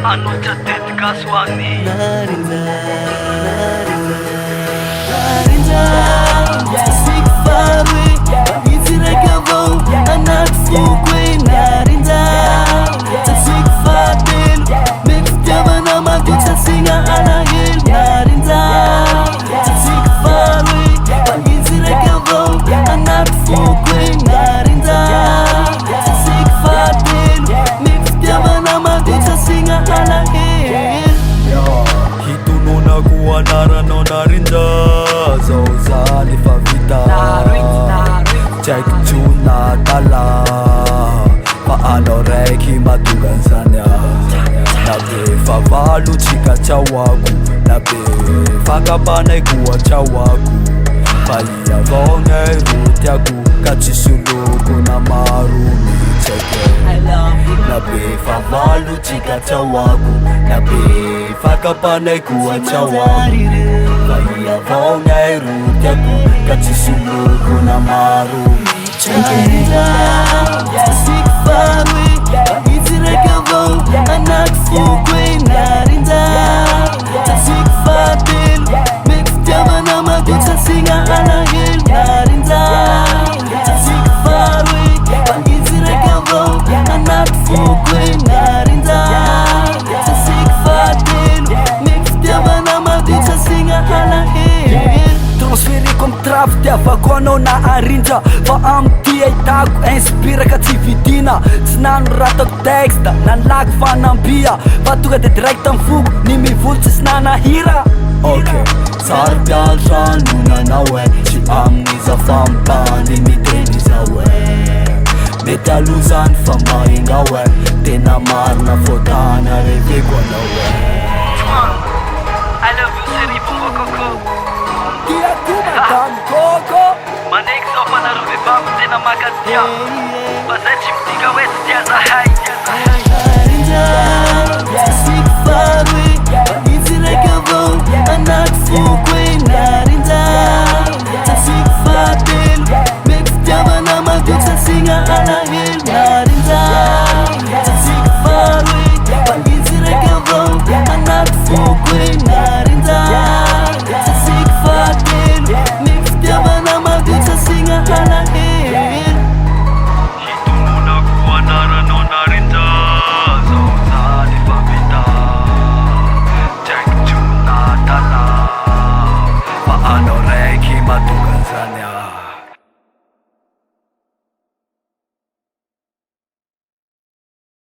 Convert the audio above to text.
Anocha tetka swami Narinda Jasik fawe Izirekavou Anak fukwe Narinda Jasik fatel Mektiavana magutsa singa alahil Narinda Jasik fawe Izirekavou Anak fukwe Narinda Jasik fatel Mektiavana magutsa singa alahil Hitunona kuwa narano narinda Zauzali favita Check tuna tala Paano reki matugan sanya Nabe favalu chika chawaku Nabe fakabanay kuwa chawaku Palia vonge rutyaku Kachisuluku na marumi cheke Nabe favalu chika chawaku Nabe fakabanay kuwa chawaku Palia vonge rutyaku Kachisuluku na marumi Narinda Jasik fawe Izirekavou Anak fukwe Narinda Jasik fatel Mektiavana magutsa singa alahil Narinda Jasik fawe Izirekavou Anak fukwe Narinda Jasik fatel Mektiavana magutsa singa alahil Transferi kom traf tiavako anao na arindra Fa amty ahitako inspira ka tsy vidina Tsy nanoratako texta nalaky fanambia Fa tonga de direct am foko ny mivolo tsisy nanahira Ok, tsara mpiantrano nanao e Tsy aminiza fampany miteny zao e Mety aloha zany fa mahingao e Tena marina fotana reveko anao e I love you seri bomba koko Tiako madame Coco Maneky zao fanarove babo tena makatia Fa zay tsy midika hoe tsy tia zahay Narinda Jasik fawe Izirekavou Anak fukwe Narinda Jasik fatel Mektiavana magutsa singa alahil Narinda